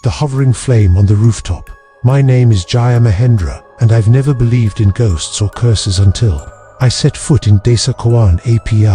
the hovering flame on the rooftop. My name is Jaya Mahendra, and I've never believed in ghosts or curses until I set foot in Desa Kawan Api.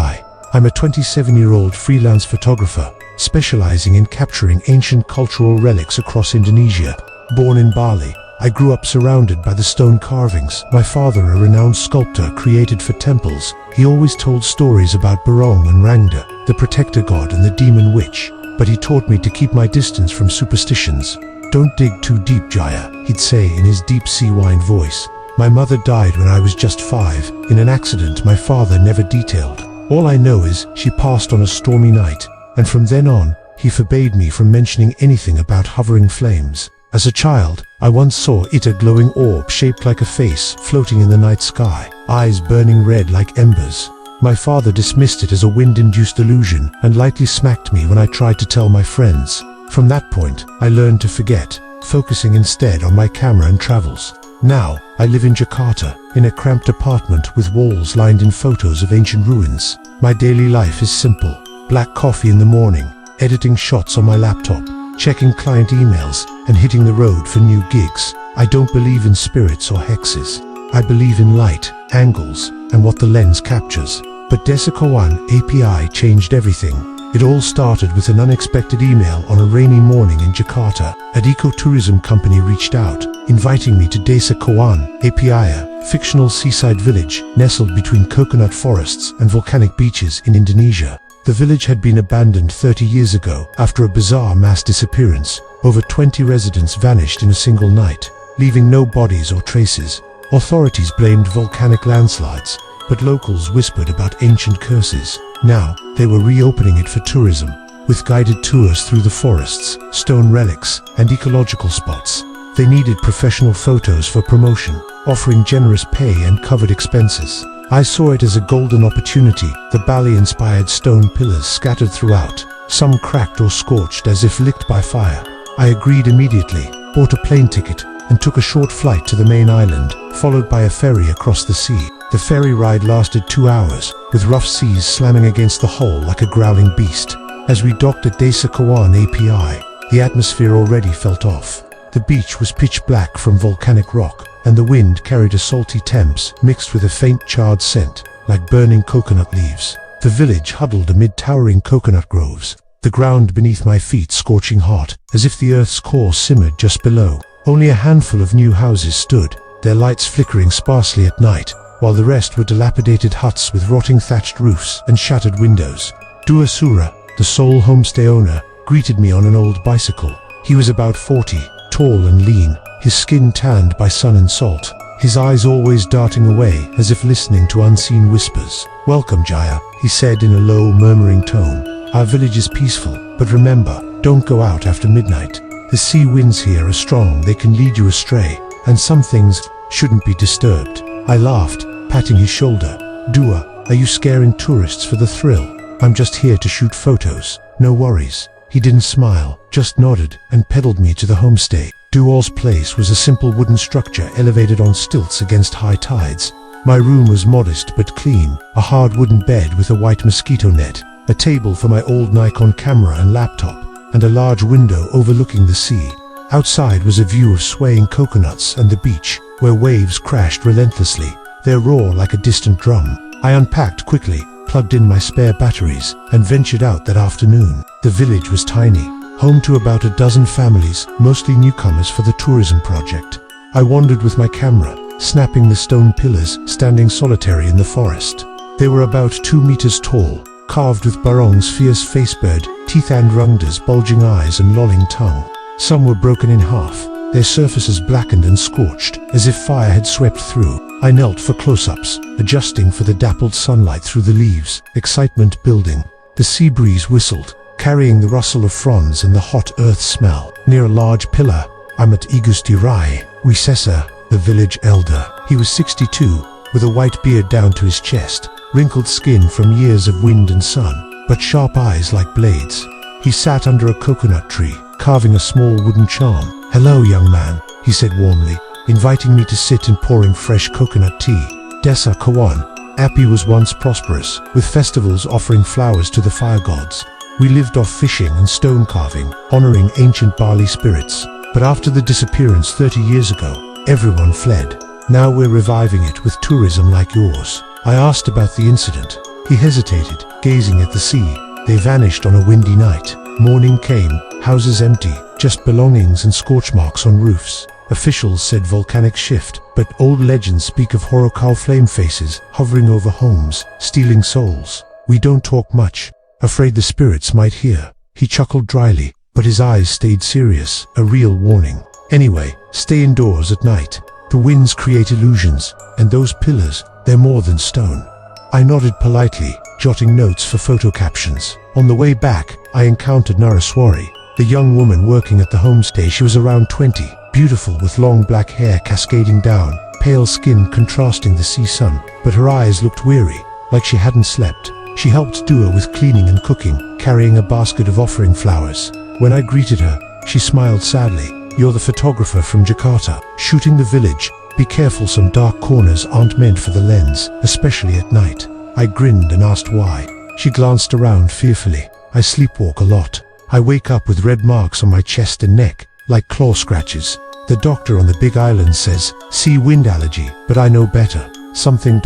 I'm a 27-year-old freelance photographer, specializing in capturing ancient cultural relics across Indonesia. Born in Bali, I grew up surrounded by the stone carvings. My father, a renowned sculptor, created for temples. He always told stories about Barong and Rangda, the protector god and the demon witch. But he taught me to keep my distance from superstitions. "Don't dig too deep, Jaya," he'd say in his deep sea-wine voice. My mother died when I was just 5, in an accident my father never detailed. All I know is she passed on a stormy night, and from then on, he forbade me from mentioning anything about hovering flames. As a child, I once saw a glowing orb shaped like a face floating in the night sky, eyes burning red like embers. My father dismissed it as a wind-induced illusion and lightly smacked me when I tried to tell my friends. From that point, I learned to forget, focusing instead on my camera and travels. Now, I live in Jakarta, in a cramped apartment with walls lined in photos of ancient ruins. My daily life is simple: black coffee in the morning, editing shots on my laptop, checking client emails, and hitting the road for new gigs. I don't believe in spirits or hexes. I believe in light, angles, and what the lens captures. But Desa Kawan Api changed everything. It all started with an unexpected email on a rainy morning in Jakarta. An ecotourism company reached out, inviting me to Desa Kawan Api, a fictional seaside village nestled between coconut forests and volcanic beaches in Indonesia. The village had been abandoned 30 years ago after a bizarre mass disappearance. Over 20 residents vanished in a single night, leaving no bodies or traces. Authorities blamed volcanic landslides, but locals whispered about ancient curses. Now, they were reopening it for tourism, with guided tours through the forests, stone relics, and ecological spots. They needed professional photos for promotion, offering generous pay and covered expenses. I saw it as a golden opportunity. The Bali-inspired stone pillars scattered throughout, some cracked or scorched as if licked by fire. I agreed immediately, bought a plane ticket, and took a short flight to the main island, followed by a ferry across the sea. The ferry ride lasted 2 hours, with rough seas slamming against the hull like a growling beast. As we docked at Desa Kawan Api, the atmosphere already felt off. The beach was pitch black from volcanic rock, and the wind carried a salty temps mixed with a faint charred scent, like burning coconut leaves. The village huddled amid towering coconut groves, the ground beneath my feet scorching hot, as if the earth's core simmered just below. Only a handful of new houses stood, their lights flickering sparsely at night, while the rest were dilapidated huts with rotting thatched roofs and shattered windows. Dua Sura, the sole homestay owner, greeted me on an old bicycle. He was about 40, tall and lean, his skin tanned by sun and salt, his eyes always darting away as if listening to unseen whispers. "Welcome, Jaya," he said in a low, murmuring tone. "Our village is peaceful, but remember, don't go out after midnight. The sea winds here are strong, they can lead you astray, and some things shouldn't be disturbed." I laughed, patting his shoulder. "Dua, are you scaring tourists for the thrill?" "I'm just here to shoot photos, no worries." He didn't smile, just nodded and pedaled me to the homestay. Dua's place was a simple wooden structure elevated on stilts against high tides. My room was modest but clean, a hard wooden bed with a white mosquito net, a table for my old Nikon camera and laptop, and a large window overlooking the sea. Outside was a view of swaying coconuts and the beach, where waves crashed relentlessly, their roar like a distant drum. I unpacked quickly, plugged in my spare batteries, and ventured out that afternoon. The village was tiny, home to about a dozen families, mostly newcomers for the tourism project. I wandered with my camera, snapping the stone pillars standing solitary in the forest. They were about 2 meters tall, carved with Barong's fierce facebird, teeth and Rangda's bulging eyes and lolling tongue. Some were broken in half, their surfaces blackened and scorched, as if fire had swept through. I knelt for close-ups, adjusting for the dappled sunlight through the leaves, excitement building. The sea breeze whistled, carrying the rustle of fronds and the hot earth smell. Near a large pillar, I met Igusti Rai Wisesa, the village elder. He was 62, with a white beard down to his chest, wrinkled skin from years of wind and sun, but sharp eyes like blades. He sat under a coconut tree, carving a small wooden charm. "Hello, young man," he said warmly, inviting me to sit and pouring fresh coconut tea. Desa Kawan Api was once prosperous, with festivals offering flowers to the fire gods. We lived off fishing and stone carving, honoring ancient Bali spirits. But after the disappearance 30 years ago, everyone fled. Now we're reviving it with tourism like yours. I asked about the incident. He hesitated, gazing at the sea. They vanished on a windy night. Morning came, houses empty, just belongings and scorch marks on roofs. Officials said volcanic shift, but old legends speak of Horokal flame faces hovering over homes, stealing souls. We don't talk much, afraid the spirits might hear. He chuckled dryly, but his eyes stayed serious, a real warning. Anyway, stay indoors at night. The winds create illusions, and those pillars, they're more than stone. I nodded politely, jotting notes for photo captions. On the way back, I encountered Naraswari, the young woman working at the homestay. She was around 20, beautiful with long black hair cascading down, pale skin contrasting the sea sun, but her eyes looked weary, like she hadn't slept. She helped Dua with cleaning and cooking, carrying a basket of offering flowers. When I greeted her, she smiled sadly. "You're the photographer from Jakarta, shooting the village. Be careful, some dark corners aren't meant for the lens, especially at night." I grinned and asked why. She glanced around fearfully. "I sleepwalk a lot. I wake up with red marks on my chest and neck, like claw scratches. The doctor on the big island says, sea wind allergy, but I know better. Something ...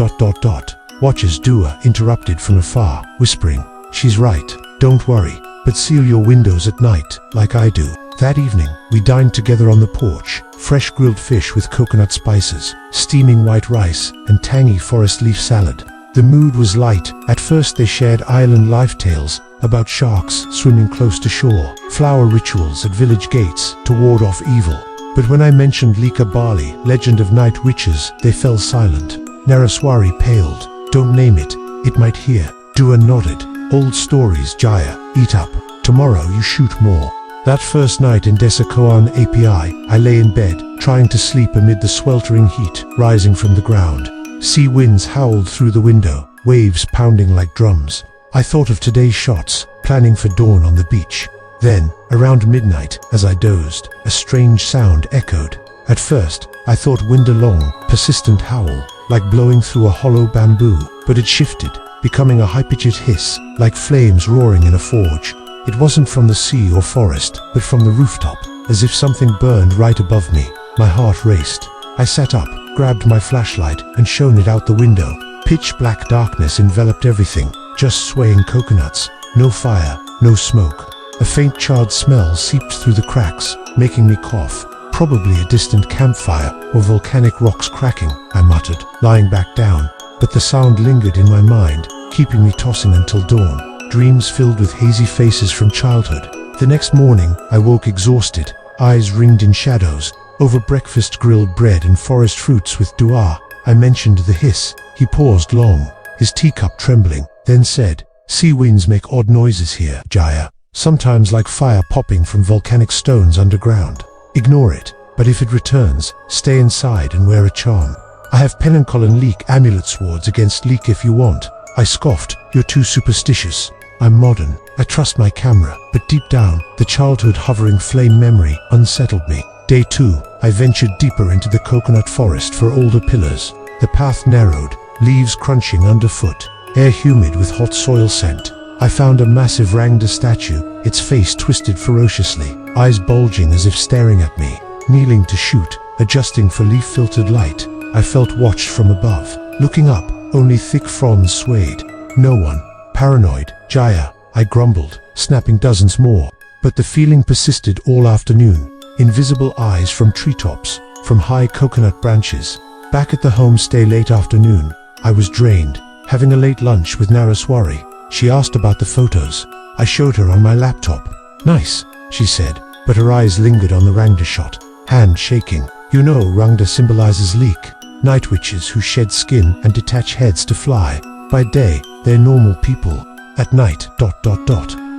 Watch as Dua interrupted from afar, whispering, "She's right. Don't worry, but seal your windows at night, like I do." That evening, we dined together on the porch. Fresh grilled fish with coconut spices, steaming white rice, and tangy forest leaf salad. The mood was light. At first they shared island life tales about sharks swimming close to shore, flower rituals at village gates to ward off evil. But when I mentioned Lika Bali, legend of night witches, they fell silent. Naraswari paled. "Don't name it, it might hear." Dua nodded. "Old stories, Jaya, eat up. Tomorrow you shoot more." That first night in Desa Kawan Api, I lay in bed, trying to sleep amid the sweltering heat rising from the ground. Sea winds howled through the window, waves pounding like drums. I thought of today's shots, planning for dawn on the beach. Then, around midnight, as I dozed, a strange sound echoed. At first, I thought wind, a long, persistent howl, like blowing through a hollow bamboo, but it shifted, becoming a high-pitched hiss, like flames roaring in a forge. It wasn't from the sea or forest, but from the rooftop, as if something burned right above me. My heart raced. I sat up, grabbed my flashlight, and shone it out the window. Pitch black darkness enveloped everything, just swaying coconuts. No fire, no smoke. A faint charred smell seeped through the cracks, making me cough. "Probably a distant campfire, or volcanic rocks cracking," I muttered, lying back down. But the sound lingered in my mind, keeping me tossing until dawn. Dreams filled with hazy faces from childhood. The next morning, I woke exhausted, eyes ringed in shadows. Over breakfast, grilled bread and forest fruits with Dua. I mentioned the hiss. He paused long, his teacup trembling, then said, "Sea winds make odd noises here, Jaya. Sometimes like fire popping from volcanic stones underground. Ignore it, but if it returns, stay inside and wear a charm. I have Penanchol and Leak amulet swords against leak if you want." I scoffed, "You're too superstitious. I'm modern. I trust my camera." But deep down, the childhood hovering flame memory unsettled me. Day 2, I ventured deeper into the coconut forest for older pillars. The path narrowed, leaves crunching underfoot, air humid with hot soil scent. I found a massive Rangda statue, its face twisted ferociously, eyes bulging as if staring at me. Kneeling to shoot, adjusting for leaf-filtered light, I felt watched from above. Looking up, only thick fronds swayed. No one. "Paranoid, Jaya," I grumbled, snapping dozens more. But the feeling persisted all afternoon. Invisible eyes from treetops, from high coconut branches. Back at the homestay late afternoon, I was drained, having a late lunch with Naraswari. She asked about the photos. I showed her on my laptop. "Nice," she said, but her eyes lingered on the Rangda shot, hand shaking. "You know Rangda symbolizes Leak, night witches who shed skin and detach heads to fly. By day, they're normal people. At night, ...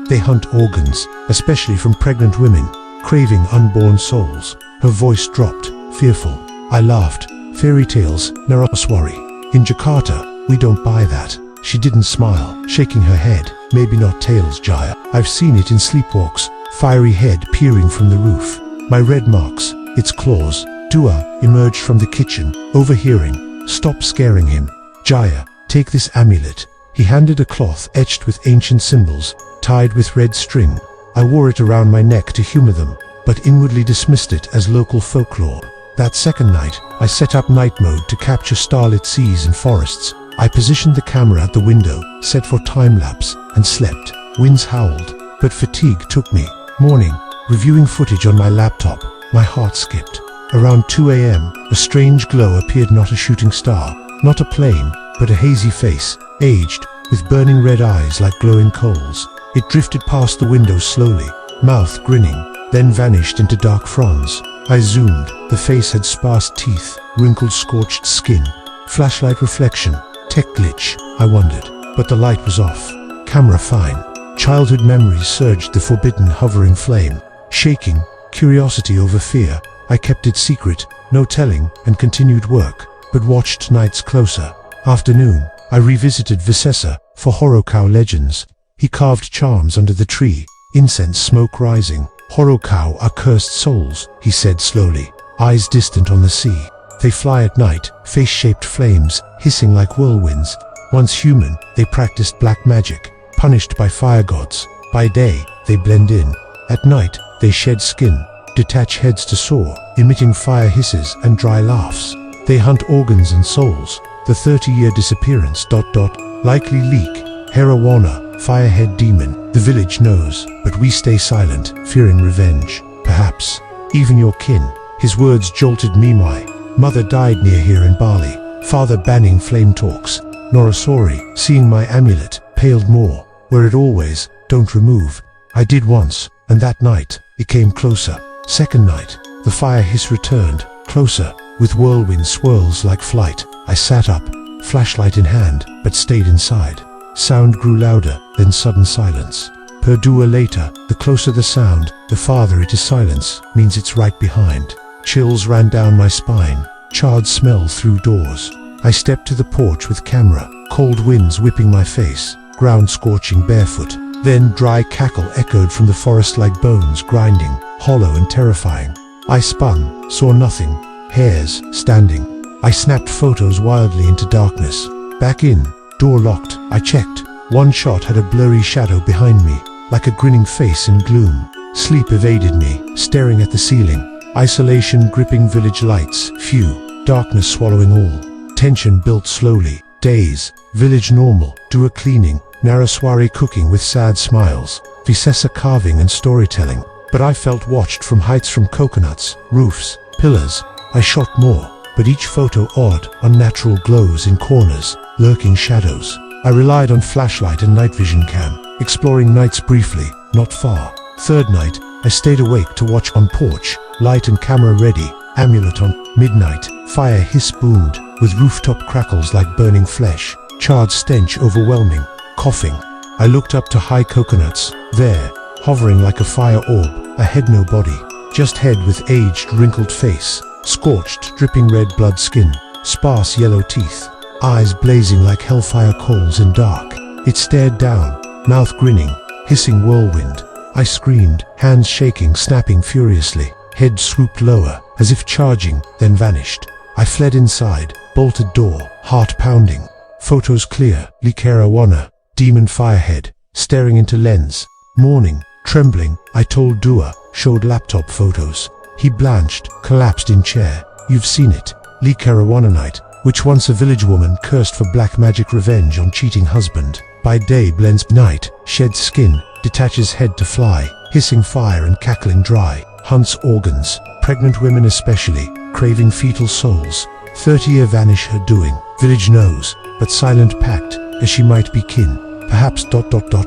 They hunt organs, especially from pregnant women, craving unborn souls." Her voice dropped, fearful. I laughed. "Fairy tales, Naraswari. In Jakarta, we don't buy that." She didn't smile, shaking her head. "Maybe not tales, Jaya. I've seen it in sleepwalks, fiery head peering from the roof. My red marks, its claws." Dua emerged from the kitchen, overhearing. "Stop scaring him. Jaya, take this amulet." He handed a cloth etched with ancient symbols. tied with red string. I wore it around my neck to humor them, but inwardly dismissed it as local folklore. That second night, I set up night mode to capture starlit seas and forests. I positioned the camera at the window, set for time-lapse, and slept. Winds howled, but fatigue took me. Morning, reviewing footage on my laptop, my heart skipped. Around 2 a.m., a strange glow appeared, not a shooting star, not a plane, but a hazy face, aged, with burning red eyes like glowing coals. It drifted past the window slowly, mouth grinning, then vanished into dark fronds. I zoomed. The face had sparse teeth, wrinkled scorched skin, flashlight reflection. Tech glitch, I wondered, but the light was off. Camera fine. Childhood memories surged, the forbidden hovering flame. Shaking, curiosity over fear, I kept it secret, no telling, and continued work, but watched nights closer. Afternoon, I revisited Visesa for Horokau legends. He carved charms under the tree, incense smoke rising. Horokau are cursed souls, he said slowly, eyes distant on the sea. They fly at night, face-shaped flames, hissing like whirlwinds. Once human, they practiced black magic, punished by fire gods. By day, they blend in. At night, they shed skin, detach heads to soar, emitting fire hisses and dry laughs. They hunt organs and souls. The 30-year disappearance. Likely Leak Hara Wana, firehead demon. The village knows, but we stay silent, fearing revenge. Perhaps even your kin. His words jolted me. My mother died near here in Bali. Father banning flame talks. Norasori, seeing my amulet, paled more. Were it always, don't remove. I did once, and that night, it came closer. Second night, the fire hiss returned, closer, with whirlwind swirls like flight. I sat up, flashlight in hand, but stayed inside. Sound grew louder, then sudden silence. Per dua later, the closer the sound, the farther it is. Silence means it's right behind. Chills ran down my spine, charred smell through doors. I stepped to the porch with camera, cold winds whipping my face, ground scorching barefoot. Then dry cackle echoed from the forest like bones grinding, hollow and terrifying. I spun, saw nothing, hairs standing. I snapped photos wildly into darkness. Back in, door locked, I checked. One shot had a blurry shadow behind me, like a grinning face in gloom. Sleep evaded me, staring at the ceiling. Isolation gripping village lights, few, darkness swallowing all. Tension built slowly. Days, village normal, dua cleaning, Naraswari cooking with sad smiles, Visesa carving and storytelling. But I felt watched from heights, from coconuts, roofs, pillars. I shot more, but each photo odd, unnatural glows in corners, lurking shadows. I relied on flashlight and night vision cam, exploring nights briefly, not far. Third night, I stayed awake to watch on porch, light and camera ready, amulet on. Midnight, fire hiss boomed, with rooftop crackles like burning flesh, charred stench overwhelming, coughing. I looked up to high coconuts, there, hovering like a fire orb, a head no body, just head with aged wrinkled face, scorched dripping red blood skin, sparse yellow teeth, eyes blazing like hellfire coals in dark. It stared down, mouth grinning, hissing whirlwind. I screamed, hands shaking, snapping furiously, head swooped lower, as if charging, then vanished. I fled inside, bolted door, heart pounding. Photos clear, Leak Hara Wana, demon firehead, staring into lens. Morning, trembling, I told Dua, showed laptop photos. He blanched, collapsed in chair. You've seen it. Leak Hara Wana night, which once a village woman cursed for black magic revenge on cheating husband. By day blends night, sheds skin, detaches head to fly, hissing fire and cackling dry, hunts organs, pregnant women especially, craving fetal souls. 30-year vanish her doing, village knows, but silent pact, as she might be kin. Perhaps ...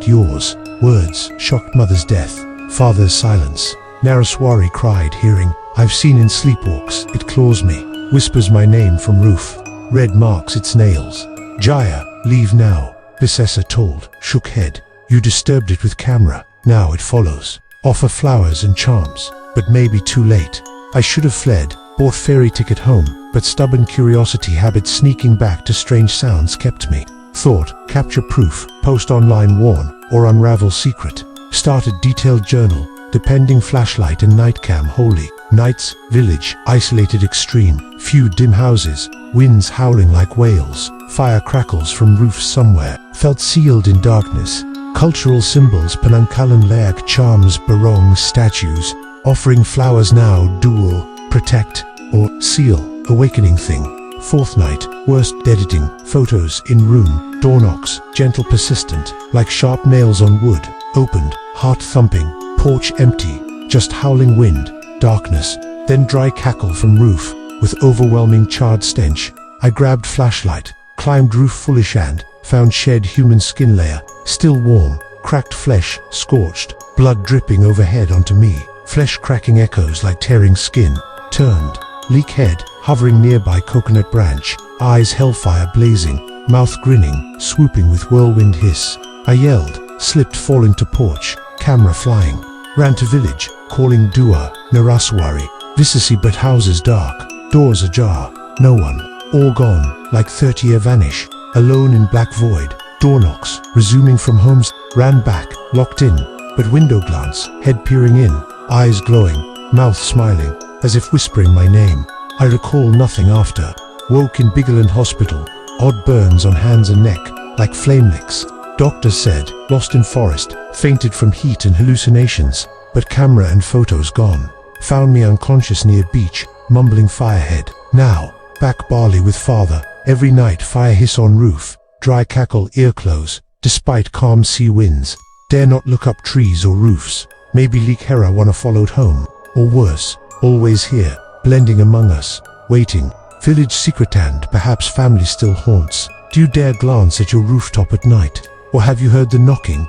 yours. Words, shocked mother's death, father's silence. Naraswari cried, hearing, I've seen in sleepwalks, it claws me, whispers my name from roof, red marks its nails. Jaya, leave now, Visesa told, shook head. You disturbed it with camera, now it follows. Offer flowers and charms, but maybe too late. I should have fled, bought ferry ticket home, but stubborn curiosity habit sneaking back to strange sounds kept me. Thought, capture proof, post online warn, or unravel secret. Started detailed journal, depending flashlight and night cam wholly. Nights, village, isolated extreme, few dim houses, winds howling like whales, fire crackles from roofs somewhere, felt sealed in darkness. Cultural symbols, Penangkalan Layak charms, Barong statues, offering flowers now, duel, protect, or seal, awakening thing. Fourth night, worst, editing, photos in room, door knocks, gentle persistent, like sharp nails on wood, opened, heart thumping, porch empty, just howling wind, darkness, then dry cackle from roof, with overwhelming charred stench. I grabbed flashlight, climbed roof foolish and found shed human skin layer, still warm, cracked flesh, scorched, blood dripping overhead onto me, flesh cracking echoes like tearing skin, turned, leak head, hovering nearby coconut branch, eyes hellfire blazing, mouth grinning, swooping with whirlwind hiss. I yelled, slipped falling to porch, camera flying, ran to village, calling Dua, Naraswari, Visasi but houses dark, doors ajar, no one, all gone, like 30-year vanish, alone in black void, door knocks, resuming from homes, ran back, locked in, but window glance, head peering in, eyes glowing, mouth smiling, as if whispering my name. I recall nothing after. Woke in Bigeland Hospital, odd burns on hands and neck, like flame licks. Doctor said, lost in forest, fainted from heat and hallucinations, but camera and photos gone. Found me unconscious near beach, mumbling firehead. Now, back Bali with father, every night fire hiss on roof, dry cackle ear close, despite calm sea winds. Dare not look up trees or roofs. Maybe Leak Hara Wana followed home, or worse, always here, blending among us, waiting. Village secret and perhaps family still haunts. Do you dare glance at your rooftop at night? Or have you heard the knocking?